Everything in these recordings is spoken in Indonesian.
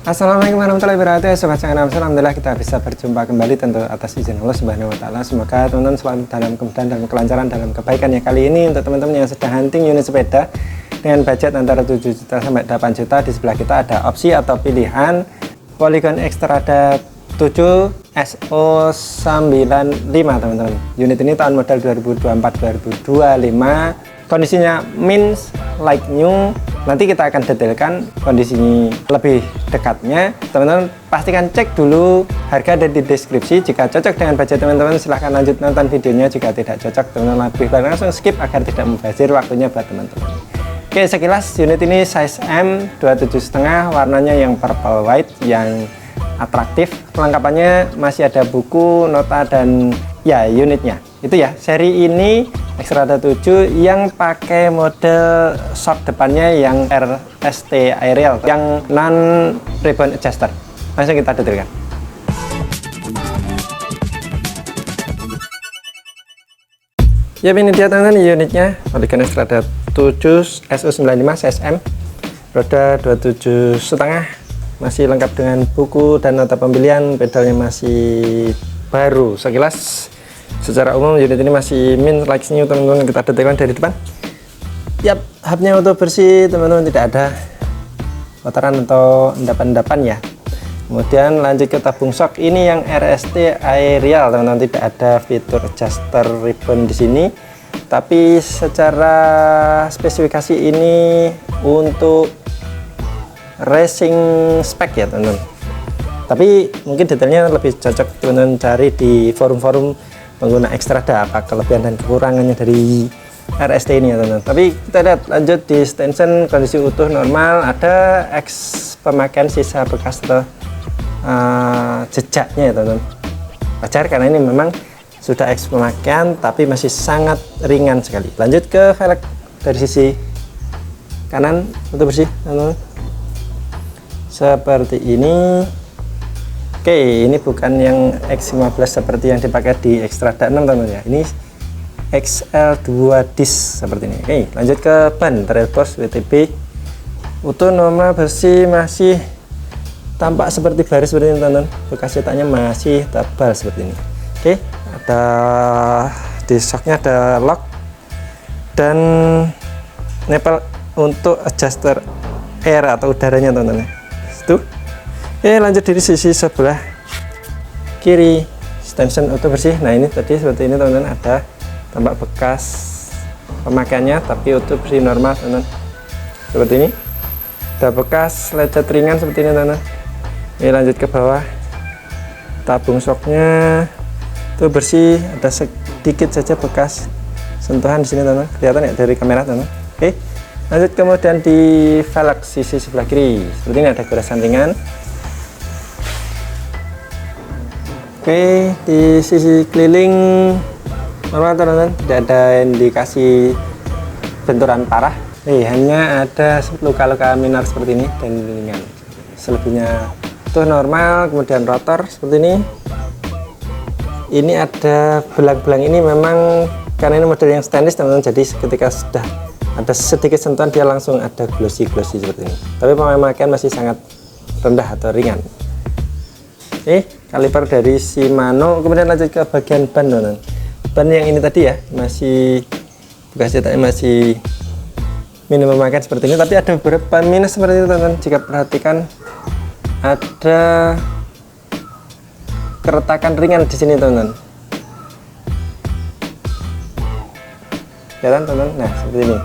Assalamualaikum warahmatullahi wabarakatuh. Sobat Sangat Alhamdulillah kita bisa berjumpa kembali tentu atas izin Allah Subhanahu wa taala. Semoga teman-teman selalu dalam kemudahan, dalam kelancaran, dalam kebaikan ya. Kali ini untuk teman-teman yang sedang hunting unit sepeda dengan budget antara 7 juta sampai 8 juta, di sebelah kita ada opsi atau pilihan Polygon Xtrada 7 SO95 teman-teman. Unit ini tahun model 2024-2025, kondisinya mint like new. Nanti kita akan detailkan kondisi lebih dekatnya. Teman-teman pastikan cek dulu harga ada di deskripsi. Jika cocok dengan budget teman-teman, silahkan lanjut nonton videonya. Jika tidak cocok, teman-teman lebih baik langsung skip agar tidak membazir waktunya buat teman-teman. Oke, sekilas unit ini size M 27,5, warnanya yang purple white yang atraktif. Kelengkapannya masih ada buku, nota, dan ya unitnya itu ya. Seri ini Xtrada 7 yang pakai model shock depannya yang RST Aerial yang non ribbon adjuster. Langsung kita detailkan. Ya, ini dia teman-teman unitnya Polygon Xtrada 7 SO95 CSM, roda 27,5, masih lengkap dengan buku dan nota pembelian. Pedalnya masih baru. Sekilas secara umum unit ini masih mint like new teman-teman. Kita detailkan dari depan. Yap, hubnya untuk bersih teman-teman, tidak ada kotoran atau endapan-endapan ya. Kemudian lanjut ke tabung shock, ini yang RST Aerial teman-teman, tidak ada fitur adjuster ribbon di sini. Tapi secara spesifikasi ini untuk racing spec ya teman-teman. Tapi mungkin detailnya lebih cocok teman-teman cari di forum-forum pengguna Xtrada, apa kelebihan dan kekurangannya dari RST ini ya teman-teman. Tapi kita lihat lanjut di stanchion, kondisi utuh normal, ada X pemakaian sisa bekas atau jejaknya ya teman-teman. Wajar karena ini memang sudah X pemakaian tapi masih sangat ringan sekali. Lanjut ke velg dari sisi kanan untuk bersih teman-teman. Seperti ini. Oke, ini bukan yang X15 seperti yang dipakai di Xtrada 6 teman-teman ya. Ini XL2 disc seperti ini. Oke, lanjut ke ban Trail Boss WTB. Utuh normal bersih, masih tampak seperti baris seperti ini teman-teman. Bekas cetaknya masih tebal seperti ini. Oke, ada di shocknya ada lock dan nempel untuk adjuster air atau udaranya teman-teman. Itu. Oke, lanjut dari sisi sebelah kiri, stanchion utuh bersih. Nah, ini tadi seperti ini teman-teman, ada tampak bekas pemakaiannya tapi utuh bersih normal teman-teman. Seperti ini. Ada bekas lecet ringan seperti ini teman-teman. Ini lanjut ke bawah. Tabung shocknya itu bersih, ada sedikit saja bekas sentuhan di sini teman-teman. Kelihatan ya dari kamera teman-teman. Oke. Lanjut kemudian di velg sisi sebelah kiri. Seperti ini ada goresan ringan. Oke, di sisi keliling normal teman-teman, tidak ada indikasi benturan parah. Hanya ada luka-luka minor seperti ini dan ringan. Selebihnya itu normal. Kemudian rotor seperti ini. Ini ada belang-belang, ini memang karena ini model yang stainless teman-teman, jadi ketika sudah ada sedikit sentuhan dia langsung ada glossy seperti ini. Tapi pemakaian masih sangat rendah atau ringan. Kaliper dari Shimano. Kemudian lanjut ke bagian ban teman-teman. Ban yang ini tadi ya, masih bekas cetaknya masih minim pemakaian seperti ini, tapi ada beberapa minus seperti itu teman-teman. Jika perhatikan ada keretakan ringan di sini teman-teman. Kelihatan teman-teman? Nah, seperti ini.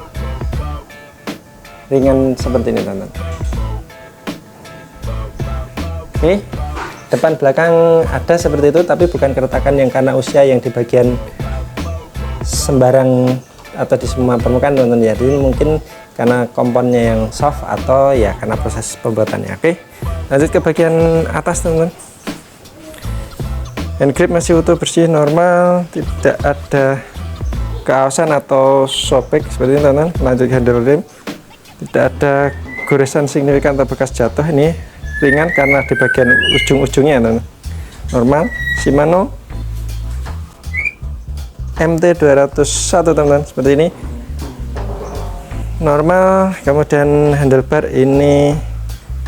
Ringan seperti ini teman-teman. Oke. Depan belakang ada seperti itu, tapi bukan keretakan yang karena usia yang di bagian sembarang atau di semua permukaan teman-teman ya. Jadi mungkin karena komponnya yang soft atau ya karena proses pembuatannya. Oke, lanjut ke bagian atas teman-teman. Hand grip masih utuh bersih normal, tidak ada keawasan atau sobek seperti ini teman-teman. Lanjut ke handle rim, tidak ada goresan signifikan atau bekas jatuh. Ini ringan karena di bagian ujung-ujungnya teman-teman. Normal. Shimano MT201 teman-teman, seperti ini normal. Kemudian handlebar ini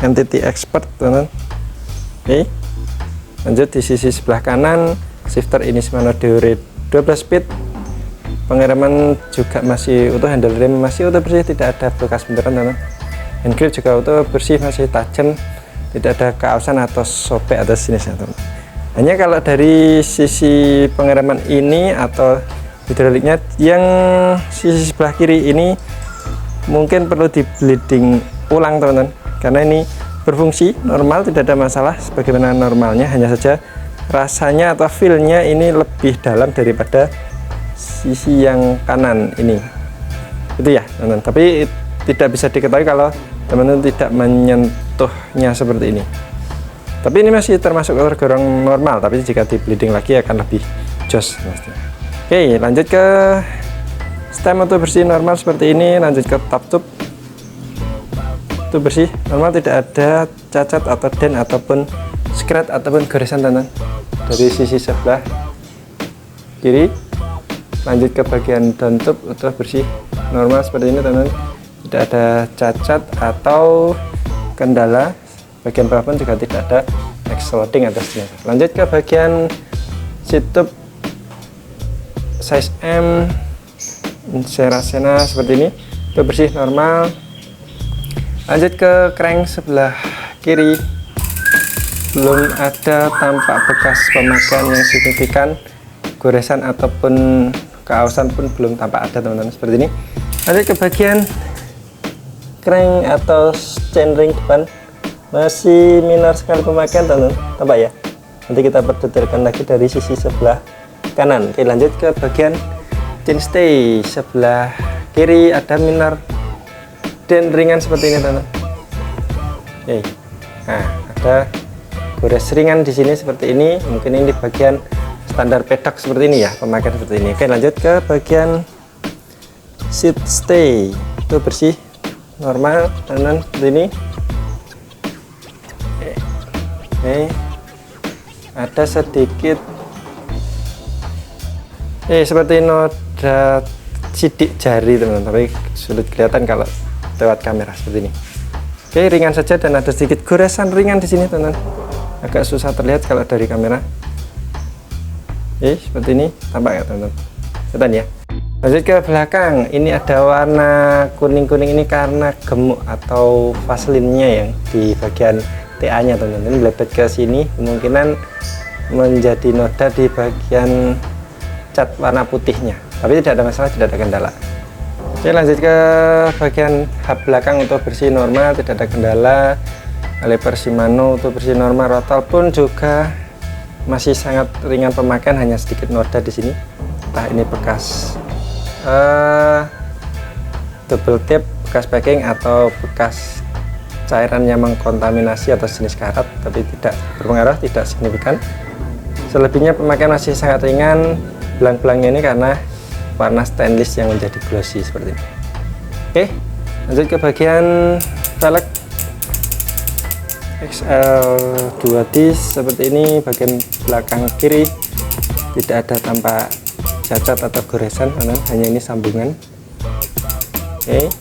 entity expert, teman-teman. Oke, lanjut di sisi sebelah kanan, shifter ini Shimano Deore 12 speed, pengereman juga masih utuh, handle rem masih utuh bersih, tidak ada bekas benturan, teman-teman. Hand grip juga utuh bersih, masih tajam, tidak ada keausan atau sobek atas sini, teman-teman. Hanya kalau dari sisi pengereman ini atau hidroliknya yang sisi sebelah kiri ini mungkin perlu di bleeding ulang, teman-teman, karena ini berfungsi normal, tidak ada masalah sebagaimana normalnya, hanya saja rasanya atau feel-nya ini lebih dalam daripada sisi yang kanan ini, itu ya, teman-teman. Tapi tidak bisa diketahui kalau teman-teman tidak menyentuhnya seperti ini. Tapi ini masih termasuk tergolong normal, tapi jika di bleeding lagi akan lebih jos. Oke, lanjut ke stem untuk bersih normal seperti ini. Lanjut ke top tube, itu bersih normal, tidak ada cacat atau dent ataupun scratch ataupun goresan, teman-teman. Dari sisi sebelah kiri, lanjut ke bagian down tube, itu bersih normal seperti ini, teman-teman. Tidak ada cacat atau kendala. Bagian bawah pun juga tidak ada exploding atasnya. Lanjut ke bagian seat tube size M Serasena seperti ini, itu bersih normal. Lanjut ke crank sebelah kiri, belum ada tampak bekas pemakaian yang signifikan, goresan ataupun keausan pun belum tampak ada, teman-teman, seperti ini. Lanjut ke bagian crank atau chainring depan, masih minor sekali pemakaian, teman-teman, tampak ya. Nanti kita perdetailkan lagi dari sisi sebelah kanan. Oke, lanjut ke bagian chainstay sebelah kiri, ada minor dent ringan seperti ini, teman-teman. Oke, nah ada gores ringan di sini seperti ini, mungkin ini di bagian standar pedok seperti ini ya, pemakaian seperti ini. Oke, lanjut ke bagian seat stay, itu bersih normal, teman-teman, seperti ini. Oke, ada sedikit seperti noda sidik jari, teman-teman, tapi sulit kelihatan kalau lewat kamera seperti ini. Oke, ringan saja dan ada sedikit goresan ringan di sini, teman-teman, agak susah terlihat kalau dari kamera. Oke, seperti ini tampak ya, teman-teman, kelihatan ya. Lanjut ke belakang, ini ada warna kuning-kuning, ini karena gemuk atau vaselinnya yang di bagian TA-nya, teman-teman. Lebet ke sini kemungkinan menjadi noda di bagian cat warna putihnya, tapi tidak ada masalah, tidak ada kendala. Oke, lanjut ke bagian hub belakang, untuk bersih normal, tidak ada kendala. Kaliper Shimano untuk bersih normal, rotol pun juga masih sangat ringan pemakaian, hanya sedikit noda di sini. Entah ini bekas double tap, bekas packing atau bekas cairan yang mengkontaminasi atau jenis karat, tapi tidak berpengaruh, tidak signifikan. Selebihnya pemakaian masih sangat ringan. Belang-belangnya ini karena warna stainless yang menjadi glossy seperti ini. Oke, lanjut ke bagian velg XL2 disc seperti ini. Bagian belakang kiri tidak ada tampak cacat atau goresan, hanya ini sambungan. Oke,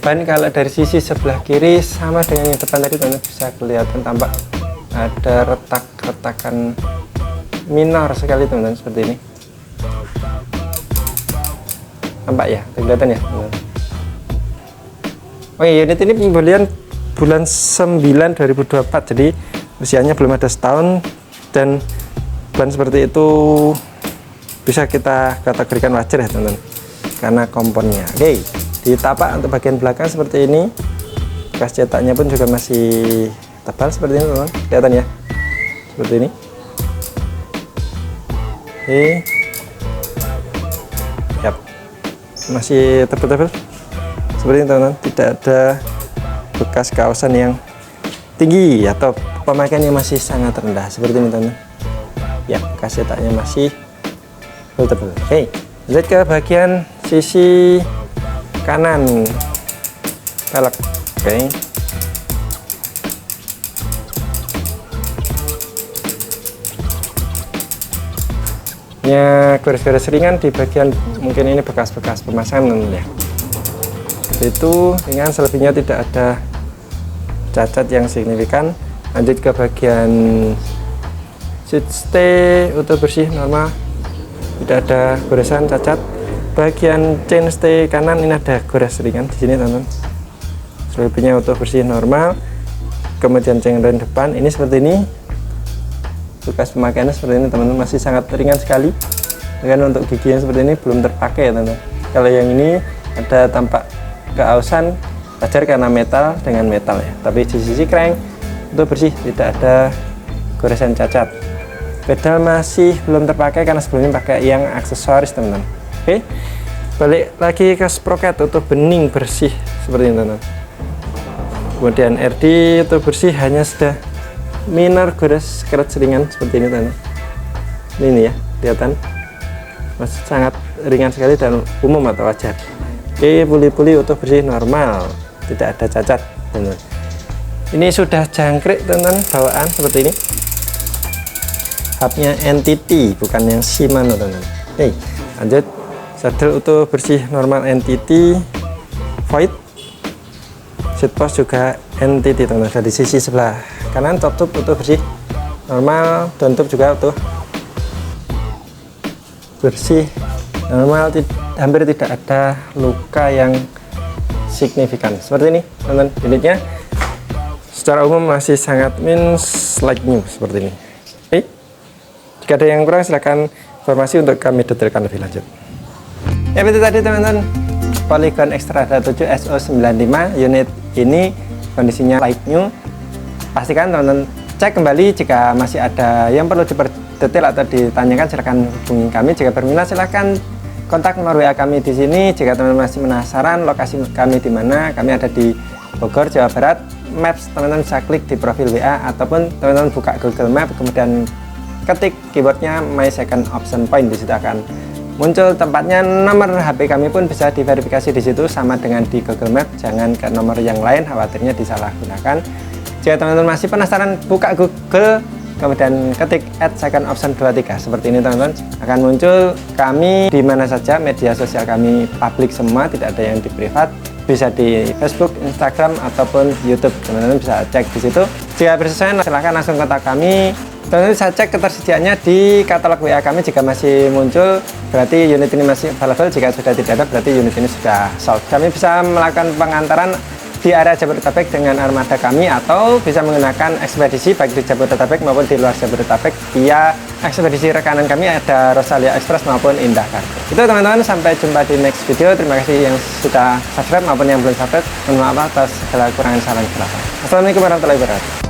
ban kalau dari sisi sebelah kiri sama dengan yang depan tadi, teman-teman, bisa kelihatan tampak ada retak-retakan minor sekali, teman-teman, seperti ini. Tampak ya, kelihatan ya, teman-teman. Oh iya, unit ini pembelian bulan 9 2024, jadi usianya belum ada setahun, dan ban seperti itu bisa kita kategorikan wajar ya, teman-teman, karena komponnya. Oke, di tapak untuk bagian belakang seperti ini, bekas cetaknya pun juga masih tebal seperti ini, teman-teman, kelihatan ya, seperti ini. Oke, yap, masih tebal-tebal seperti ini, teman-teman, tidak ada bekas kawasan yang tinggi atau pemakaian yang masih sangat rendah seperti ini, teman-teman. Ya, bekas cetaknya masih tebal. Oke, lanjut ke bagian sisi kanan velg. Oke, ya, garis-garis ringan di bagian, mungkin ini bekas-bekas pemasangan, ya, seperti itu, ringan. Selebihnya tidak ada cacat yang signifikan. Lanjut ke bagian seat stay utuh bersih normal, tidak ada goresan cacat. Bagian chain stay kanan ini ada gores ringan di sini teman-teman. Selebihnya utuh bersih normal. Kemudian chain rem depan ini seperti ini. Bekas pemakaiannya seperti ini teman-teman, masih sangat ringan sekali. Dan untuk gigi yang seperti ini belum terpakai ya teman-teman. Kalau yang ini ada tampak keausan, wajar karena metal dengan metal ya. Tapi di sisi crank itu bersih, tidak ada goresan cacat. Pedal masih belum terpakai karena sebelumnya pakai yang aksesoris teman-teman. Oke, balik lagi ke sprocket utuh bening bersih seperti ini teman-teman. Kemudian RD utuh bersih, hanya sudah minor gores scratch ringan seperti ini teman-teman. Ini ya, kelihatan masih sangat ringan sekali dan umum atau wajar. Oke, puli-puli utuh bersih normal, tidak ada cacat teman-teman. Ini sudah jangkrik teman-teman, bawaan seperti ini. Hubnya NTT bukan yang Shimano teman-teman. Oke, lanjut. Saddle utuh bersih normal NTT, void. Seat post juga NTT teman-teman. Dari sisi sebelah kanan top tube utuh bersih normal, down tube juga utuh bersih normal, hampir tidak ada luka yang signifikan. Seperti ini teman-teman, unitnya secara umum masih sangat like new seperti ini. Oke, jika ada yang kurang silahkan informasi untuk kami detailkan lebih lanjut. Ya, itu tadi teman-teman, Polygon Xtrada 7 SO95 unit ini kondisinya like new. Pastikan teman-teman cek kembali, jika masih ada yang perlu detail atau ditanyakan silahkan hubungi kami. Jika berminat silahkan kontak nomor WA kami di sini. Jika teman-teman masih penasaran lokasi kami di mana, kami ada di Bogor, Jawa Barat. Maps teman-teman bisa klik di profil WA ataupun teman-teman buka Google Map, kemudian ketik keywordnya My Second Option Point. Di situ akan muncul tempatnya. Nomor HP kami pun bisa diverifikasi di situ sama dengan di Google Map. Jangan ke nomor yang lain, khawatirnya disalahgunakan. Jika teman-teman masih penasaran, buka Google kemudian ketik @secondoption23 seperti ini teman-teman, akan muncul kami di mana saja. Media sosial kami publik semua, tidak ada yang di privat. Bisa di Facebook, Instagram ataupun YouTube, teman-teman bisa cek di situ. Jika bersesuaian silahkan langsung kontak kami. Teman-teman bisa cek ketersediaannya di katalog WA kami. Jika masih muncul berarti unit ini masih available, jika sudah tidak ada berarti unit ini sudah sold. Kami bisa melakukan pengantaran di area Jabodetabek dengan armada kami, atau bisa menggunakan ekspedisi baik di Jabodetabek maupun di luar Jabodetabek via ekspedisi rekanan kami, ada Rosalia Express maupun Indah Cargo. Itu teman-teman, sampai jumpa di next video. Terima kasih yang sudah subscribe maupun yang belum subscribe. Mohon maaf atas segala kurangan, salam kesalahan. Assalamualaikum warahmatullahi wabarakatuh.